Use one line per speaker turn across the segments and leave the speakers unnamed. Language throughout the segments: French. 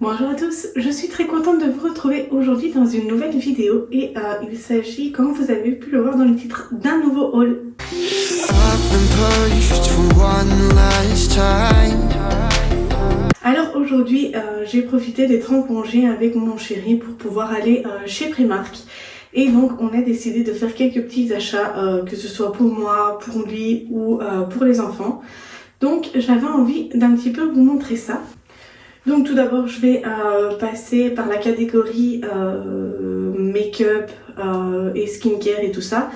Bonjour à tous, je suis très contente de vous retrouver aujourd'hui dans une nouvelle vidéo et il s'agit, comme vous avez pu le voir dans le titre, d'un nouveau haul. Alors aujourd'hui, j'ai profité d'être en congé avec mon chéri pour pouvoir aller chez Primark. Et donc on a décidé de faire quelques petits achats, que ce soit pour moi, pour lui ou pour les enfants. Donc j'avais envie d'un petit peu vous montrer ça. Donc tout d'abord je vais passer par la catégorie make-up et skincare et tout ça.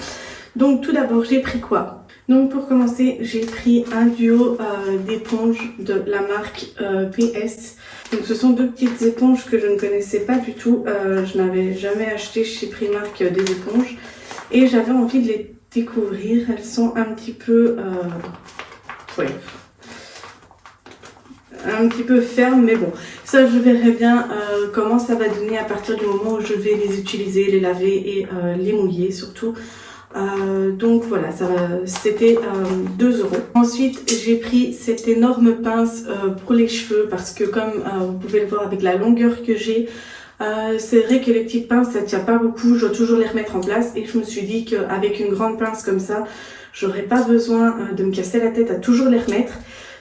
Donc tout d'abord j'ai pris quoi? Donc pour commencer j'ai pris un duo d'éponges de la marque PS. Donc ce sont deux petites éponges que je ne connaissais pas du tout. Je n'avais jamais acheté chez Primark des éponges. Et j'avais envie de les découvrir. Elles sont un petit peu... ouais. Un petit peu ferme, mais bon, ça je verrai bien comment ça va donner à partir du moment où je vais les utiliser, les laver et les mouiller surtout. Donc voilà, c'était 2 €. Ensuite j'ai pris cette énorme pince pour les cheveux parce que comme vous pouvez le voir avec la longueur que j'ai, c'est vrai que les petites pinces ça tient pas beaucoup, je dois toujours les remettre en place et je me suis dit qu'avec une grande pince comme ça, j'aurais pas besoin de me casser la tête à toujours les remettre.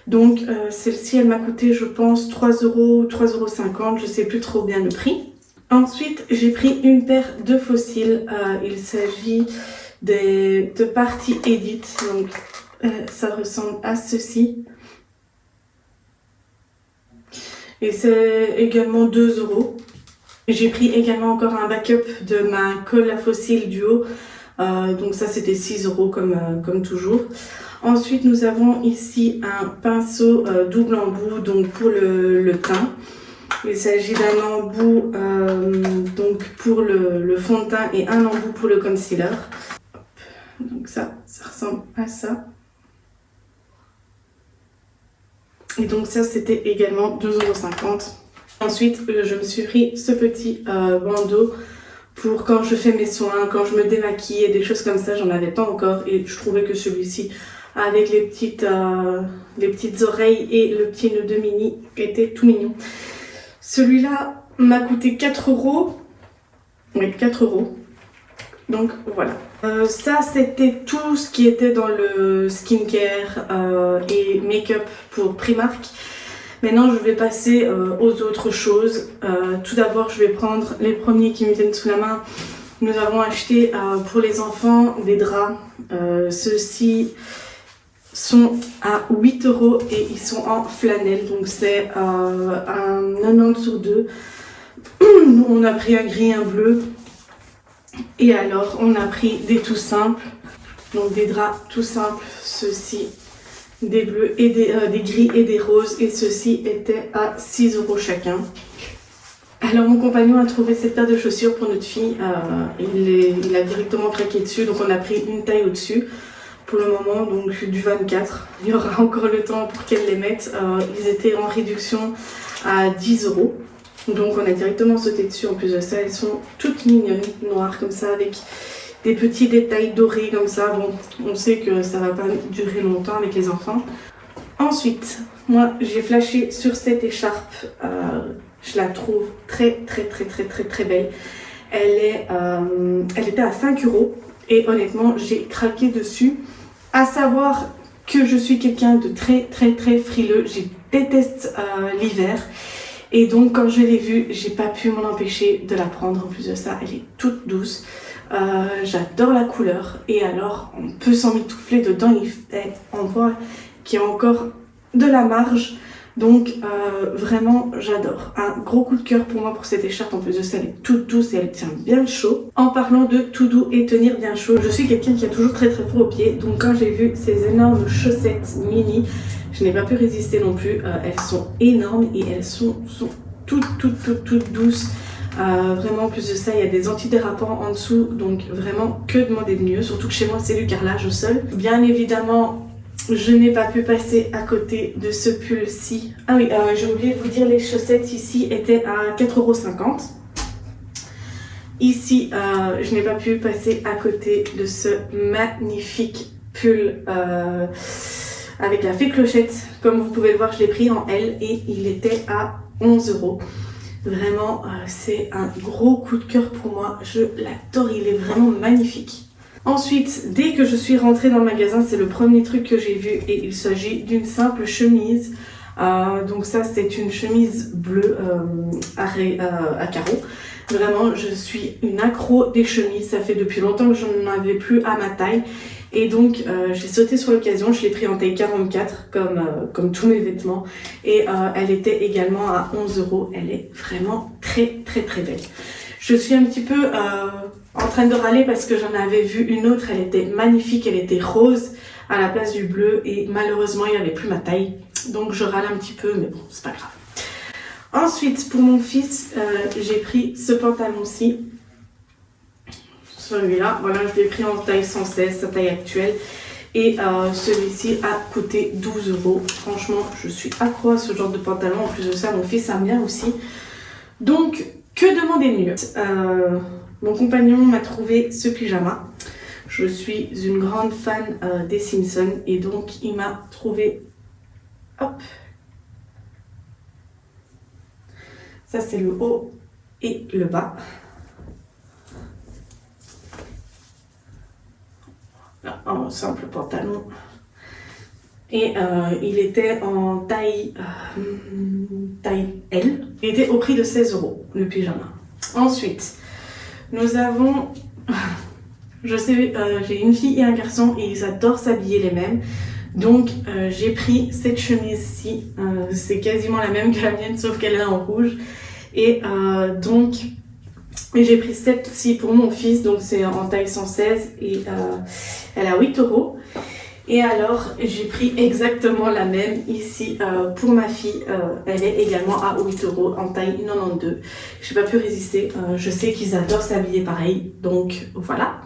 Donc celle-ci elle m'a coûté je pense 3 €, 3,50 €, je sais plus trop bien le prix. Ensuite j'ai pris une paire de faux cils, il s'agit de Party Edit, donc ça ressemble à ceci. Et c'est également 2 €. J'ai pris également encore un backup de ma colle à faux cils duo, donc ça c'était 6 € comme toujours. Ensuite, nous avons ici un pinceau double embout donc pour le teint. Il s'agit d'un embout donc pour le fond de teint et un embout pour le concealer. Donc ça ressemble à ça. Et donc ça, c'était également 2,50 €. Ensuite, je me suis pris ce petit bandeau pour quand je fais mes soins, quand je me démaquille et des choses comme ça. J'en avais pas encore et je trouvais que celui-ci avec les petites oreilles et le petit nœud de mini était tout mignon. Celui-là m'a coûté 4 €. Oui, 4 €. Donc voilà. Ça c'était tout ce qui était dans le skincare et make-up pour Primark. Maintenant je vais passer aux autres choses. Tout d'abord je vais prendre les premiers qui me viennent sous la main. Nous avons acheté pour les enfants des draps. Ceux-ci sont à 8 € et ils sont en flanelle, donc c'est un 90 sur 2. On a pris un gris et un bleu et alors on a pris des tout simples, donc des draps tout simples, ceux-ci des bleus et des gris et des roses, et ceux-ci étaient à 6 € chacun. Alors mon compagnon a trouvé cette paire de chaussures pour notre fille, il a directement craqué dessus, donc on a pris une taille au-dessus. Pour le moment, donc du 24, il y aura encore le temps pour qu'elle les mette. Ils étaient en réduction à 10 €. Donc on a directement sauté dessus. En plus de ça, elles sont toutes mignonnes, noires comme ça, avec des petits détails dorés comme ça. Bon, on sait que ça va pas durer longtemps avec les enfants. Ensuite, moi j'ai flashé sur cette écharpe. Je la trouve très belle. Elle était à 5 € et honnêtement j'ai craqué dessus. À savoir que je suis quelqu'un de très frileux, je déteste l'hiver et donc quand je l'ai vue, j'ai pas pu m'en empêcher de la prendre. En plus de ça, elle est toute douce, j'adore la couleur et alors on peut s'en mitoufler dedans, on voit qu'il y a encore de la marge. Donc vraiment j'adore, un gros coup de cœur pour moi pour cette écharpe. En plus de ça elle est toute douce et elle tient bien chaud. En parlant de tout doux et tenir bien chaud, je suis quelqu'un qui a toujours très froid aux pieds, donc quand j'ai vu ces énormes chaussettes mini, je n'ai pas pu résister non plus. Elles sont énormes et elles sont toutes douces. Vraiment en plus de ça il y a des antidérapants en dessous, donc vraiment que demander de mieux, surtout que chez moi c'est du carrelage au sol. Bien évidemment je n'ai pas pu passer à côté de ce pull-ci. Ah oui, j'ai oublié de vous dire, les chaussettes ici étaient à 4,50 €. Ici, je n'ai pas pu passer à côté de ce magnifique pull avec la fée clochette. Comme vous pouvez le voir, je l'ai pris en L et il était à 11 €. Vraiment, c'est un gros coup de cœur pour moi. Je l'adore, il est vraiment magnifique. Ensuite, dès que je suis rentrée dans le magasin, c'est le premier truc que j'ai vu et il s'agit d'une simple chemise. Donc ça, c'est une chemise bleue à carreaux. Vraiment, je suis une accro des chemises. Ça fait depuis longtemps que je n'en avais plus à ma taille. Et donc, j'ai sauté sur l'occasion. Je l'ai pris en taille 44, comme tous mes vêtements. Et elle était également à 11 €. Elle est vraiment très, très, très belle. Je suis un petit peu en train de râler parce que j'en avais vu une autre. Elle était magnifique. Elle était rose à la place du bleu. Et malheureusement, il n'y avait plus ma taille. Donc, je râle un petit peu, mais bon, c'est pas grave. Ensuite, pour mon fils, j'ai pris ce pantalon-ci. Celui-là, voilà, je l'ai pris en taille 116, sa taille actuelle. Et celui-ci a coûté 12 €. Franchement, je suis accro à ce genre de pantalon. En plus de ça, mon fils aime bien aussi. Donc, que demander de mieux? Mon compagnon m'a trouvé ce pyjama. Je suis une grande fan des Simpsons. Et donc, il m'a trouvé... Hop! Ça, c'est le haut et le bas. Un simple pantalon. Et il était en taille L. Il était au prix de 16 € le pyjama. Ensuite, nous avons... Je sais, j'ai une fille et un garçon et ils adorent s'habiller les mêmes. Donc j'ai pris cette chemise-ci. C'est quasiment la même que la mienne sauf qu'elle est en rouge. Et donc j'ai pris cette-ci pour mon fils. Donc c'est en taille 116 et elle a 8 €. Et alors j'ai pris exactement la même ici pour ma fille. Elle est également à 8 € en taille 92. J'ai pas pu résister. Je sais qu'ils adorent s'habiller pareil. Donc voilà.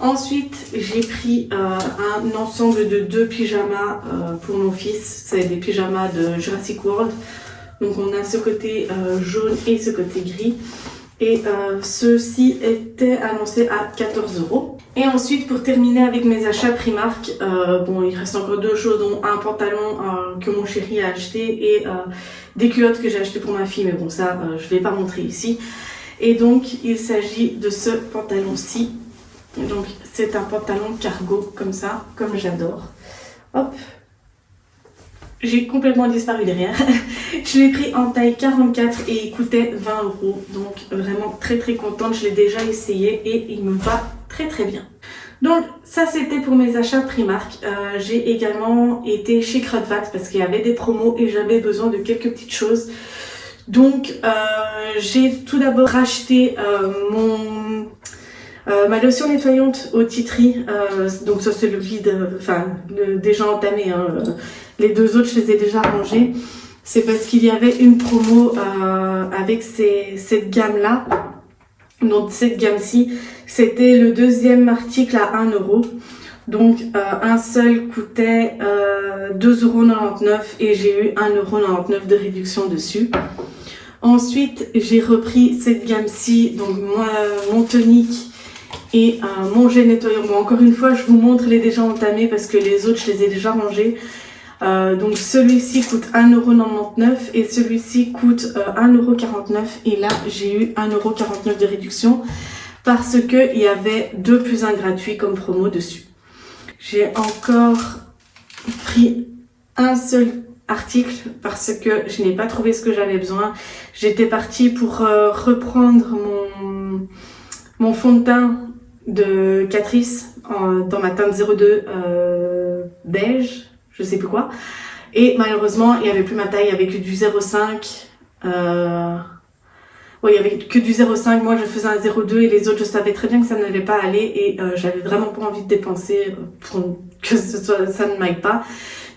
Ensuite, j'ai pris un ensemble de 2 pyjamas pour mon fils. C'est des pyjamas de Jurassic World. Donc on a ce côté jaune et ce côté gris. Et ceux-ci étaient annoncés à 14 €. Et ensuite, pour terminer avec mes achats Primark, bon, il reste encore 2 choses, dont un pantalon que mon chéri a acheté et des culottes que j'ai achetées pour ma fille. Mais bon, ça, je ne vais pas montrer ici. Et donc, il s'agit de ce pantalon-ci. Donc c'est un pantalon cargo comme ça, comme j'adore. Hop, j'ai complètement disparu derrière. Je l'ai pris en taille 44 et il coûtait 20 €. Donc vraiment très très contente, je l'ai déjà essayé et il me va très très bien. Donc ça c'était pour mes achats Primark. J'ai également été chez Kruidvat parce qu'il y avait des promos et j'avais besoin de quelques petites choses. Donc j'ai tout d'abord racheté ma lotion nettoyante au tea tree, donc ça c'est le vide, enfin déjà entamé, hein. Les 2 autres je les ai déjà rangés. C'est parce qu'il y avait une promo avec cette gamme là. Donc cette gamme-ci, c'était le 2e article à 1 €. Donc un seul coûtait 2,99 € et j'ai eu 1,99 € de réduction dessus. Ensuite j'ai repris cette gamme-ci, donc mon tonique et mon gel nettoyant. Bon, encore une fois, je vous montre les déjà entamés parce que les autres, je les ai déjà rangés. Donc celui-ci coûte 1,99 € et celui-ci coûte 1,49 € et là j'ai eu 1,49 € de réduction parce que il y avait 2 + 1 gratuits comme promo dessus. J'ai encore pris un seul article parce que je n'ai pas trouvé ce que j'avais besoin. J'étais partie pour reprendre mon fond de teint de Catrice dans ma teinte 02 beige, je sais plus quoi, et malheureusement il n'y avait plus ma taille, il n'y avait que du 0,5. Ouais, il n'y avait que du 0,5, moi je faisais un 0,2 et les autres je savais très bien que ça n'allait pas aller et j'avais vraiment pas envie de dépenser pour que ça ne m'aille pas.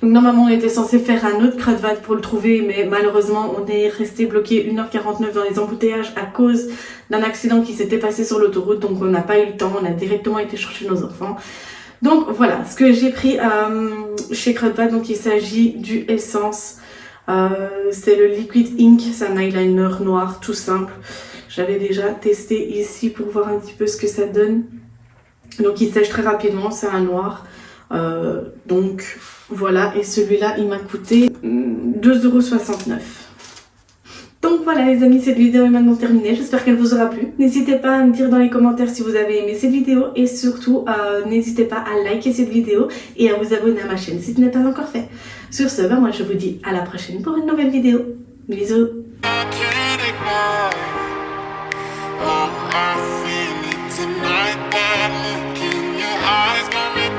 Donc normalement on était censé faire un autre Kruidvat pour le trouver, mais malheureusement on est resté bloqué 1h49 dans les embouteillages à cause d'un accident qui s'était passé sur l'autoroute, donc on n'a pas eu le temps, on a directement été chercher nos enfants. Donc voilà ce que j'ai pris chez Kruidvat. Donc il s'agit du Essence, c'est le Liquid Ink, c'est un eyeliner noir tout simple. J'avais déjà testé ici pour voir un petit peu ce que ça donne. Donc il sèche très rapidement, c'est un noir. Donc voilà, et celui-là il m'a coûté 2,69 €. Donc voilà les amis, cette vidéo est maintenant terminée, j'espère qu'elle vous aura plu. N'hésitez pas à me dire dans les commentaires si vous avez aimé cette vidéo et surtout n'hésitez pas à liker cette vidéo et à vous abonner à ma chaîne si ce n'est pas encore fait. Sur ce, moi je vous dis à la prochaine pour une nouvelle vidéo. Bisous.